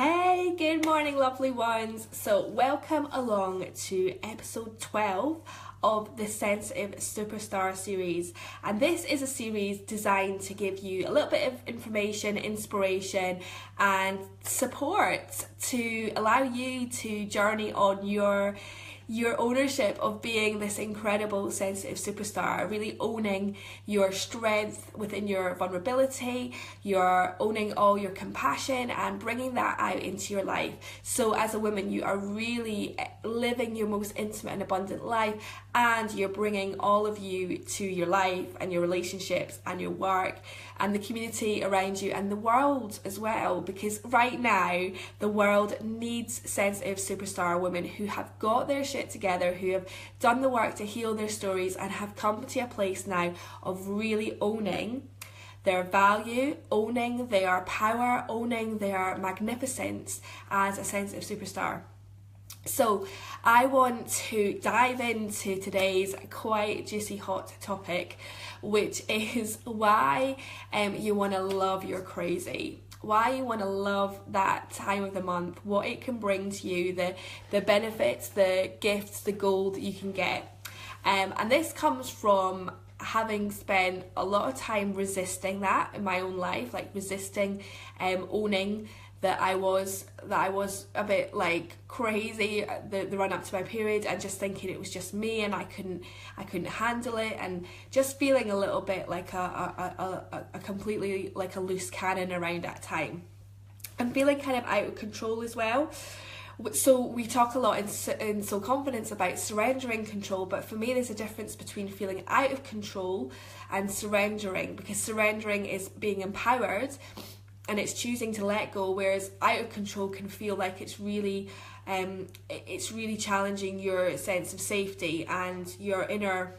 Hey, good morning, lovely ones. So welcome along to episode 12 of the Sensitive Superpower series. And this is a series designed to give you a little bit of information, inspiration and support to allow you to journey on your ownership of being this incredible sensitive superstar, really owning your strength within your vulnerability, you're owning all your compassion and bringing that out into your life. So as a woman, you are really living your most intimate and abundant life, and you're bringing all of you to your life and your relationships and your work and the community around you and the world as well, because right now the world needs sensitive superstar women who have got their shit together, who have done the work to heal their stories and have come to a place now of really owning their value, owning their power, owning their magnificence as a sensitive superstar. So I want to dive into today's quite juicy hot topic, which is why you want to love your crazy. Why you want to love that time of the month, what it can bring to you, the benefits, the gifts, the gold that you can get. And this comes from having spent a lot of time resisting that in my own life, like resisting owning that I was a bit like crazy the run up to my period, and just thinking it was just me and I couldn't handle it, and just feeling a little bit like a completely like a loose cannon around that time, and feeling kind of out of control as well. So we talk a lot in Soul Confidence about surrendering control, but for me there's a difference between feeling out of control and surrendering, because surrendering is being empowered and it's choosing to let go, whereas out of control can feel like it's really challenging your sense of safety and your inner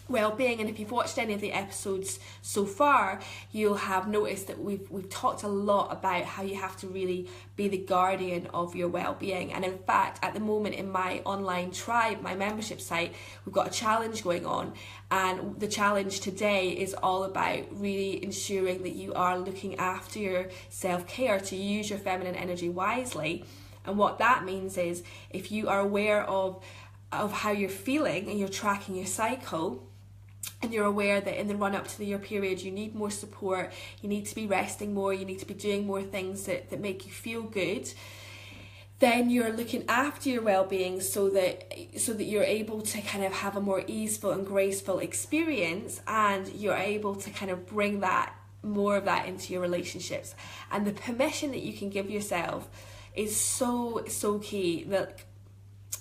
well-being. And if you've watched any of the episodes so far, you'll have noticed that we've talked a lot about how you have to really be the guardian of your well-being. And in fact, at the moment in my online tribe, my membership site, we've got a challenge going on, and the challenge today is all about really ensuring that you are looking after your self-care, to use your feminine energy wisely. And what that means is, if you are aware of how you're feeling and you're tracking your cycle, and you're aware that in the run up to your period you need more support, you need to be resting more, you need to be doing more things that make you feel good, then you're looking after your well-being so that you're able to kind of have a more easeful and graceful experience, and you're able to kind of bring that more of that into your relationships. And the permission that you can give yourself is so key. That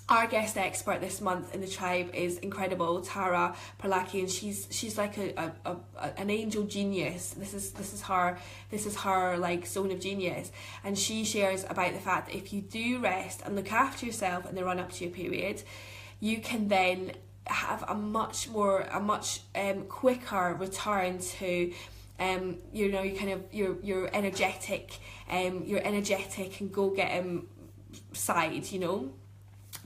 our guest expert this month in the tribe is incredible, Tara Parlaki, and she's like an angel genius. This is her like zone of genius, and she shares about the fact that if you do rest and look after yourself in the run up to your period, you can then have a much quicker return to your energetic and go get side, you know.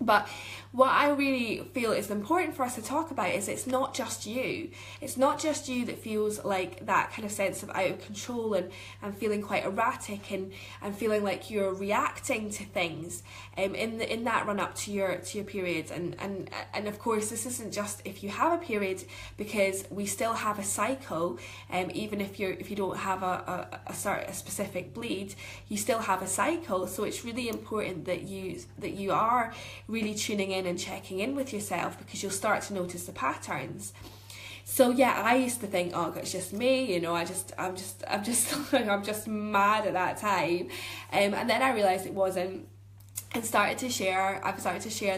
But what I really feel is important for us to talk about is it's not just you. It's not just you that feels like that kind of sense of out of control and feeling quite erratic and feeling like you're reacting to things in that run up to your period. And of course this isn't just if you have a period, because we still have a cycle. Even if you don't have a specific bleed, you still have a cycle. So it's really important that you are really tuning in and checking in with yourself, because you'll start to notice the patterns. So yeah, I used to think, oh, it's just me, you know, I'm just mad at that time, and then I realized it wasn't, and I've started to share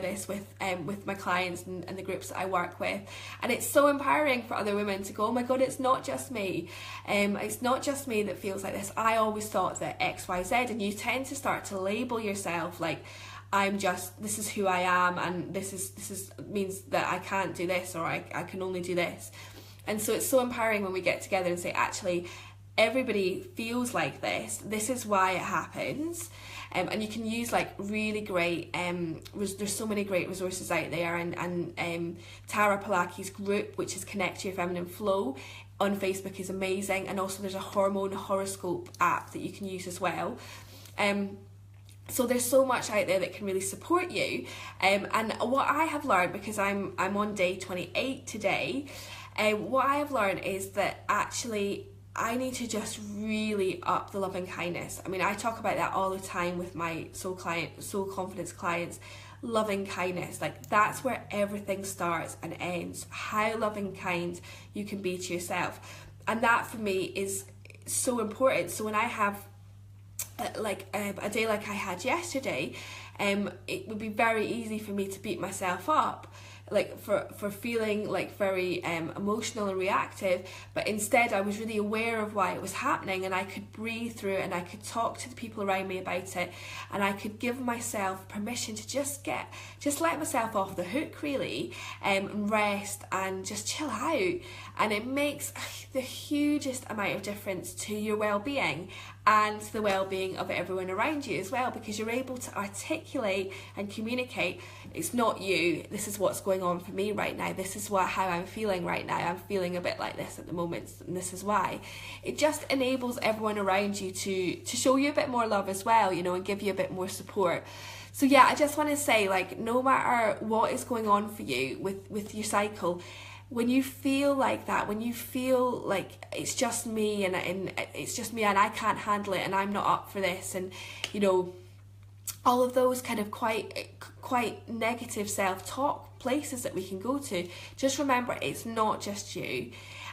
this with my clients and the groups that I work with, and it's so empowering for other women to go, oh my god, it's not just me, it's not just me that feels like this. I always thought that XYZ, and you tend to start to label yourself like, this is who I am, and this is means that I can't do this, or I can only do this. And so it's so empowering when we get together and say, actually, everybody feels like this is why it happens. And you can use like really great, there's so many great resources out there, and Tara Palaki's group, which is Connect to Your Feminine Flow on Facebook, is amazing. And also there's a hormone horoscope app that you can use as well. So there's so much out there that can really support you. And what I have learned, because I'm on day 28 today, what I have learned is that actually I need to just really up the love and kindness. I mean, I talk about that all the time with my soul confidence clients. Loving kindness, like that's where everything starts and ends. How loving and kind you can be to yourself, and that for me is so important. So when I have a day like I had yesterday, it would be very easy for me to beat myself up, like for feeling like very emotional and reactive. But instead I was really aware of why it was happening, and I could breathe through it, and I could talk to the people around me about it, and I could give myself permission to just let myself off the hook really, and rest and just chill out. And it makes the hugest amount of difference to your well-being and the well-being of everyone around you as well, because you're able to articulate and communicate, it's not you, this is what's going on for me right now, this is how I'm feeling right now, I'm feeling a bit like this at the moment, and this is why. It just enables everyone around you to show you a bit more love as well, you know, and give you a bit more support. So yeah, I just want to say, like, no matter what is going on for you with your cycle, when you feel like that, when you feel like it's just me and it's just me and I can't handle it and I'm not up for this, and you know, all of those kind of quite negative self-talk places that we can go to, just remember it's not just you.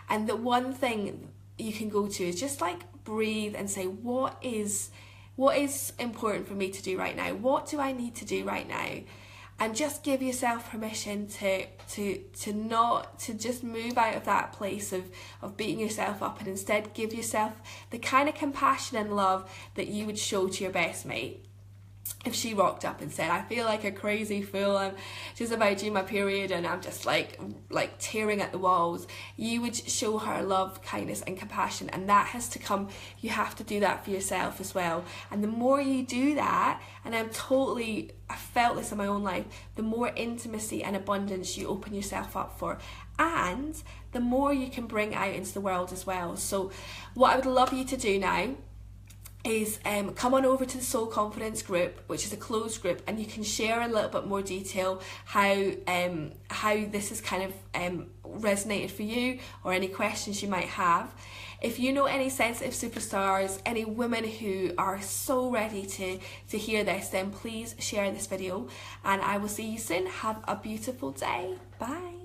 And the one thing you can go to is just like breathe and say, what is important for me to do right now? What do I need to do right now? And just give yourself permission to just move out of that place of beating yourself up, and instead give yourself the kind of compassion and love that you would show to your best mate. If she rocked up and said, I feel like a crazy fool, I'm just about due my period and I'm just like tearing at the walls, you would show her love, kindness and compassion. And that has to come, you have to do that for yourself as well. And the more you do that, and I felt this in my own life, the more intimacy and abundance you open yourself up for, and the more you can bring out into the world as well. So what I would love you to do now is come on over to the Soul Confidence group, which is a closed group, and you can share a little bit more detail how this has kind of resonated for you, or any questions you might have. If you know any sensitive superstars, any women who are so ready to hear this, then please share this video, and I will see you soon. Have a beautiful day. Bye.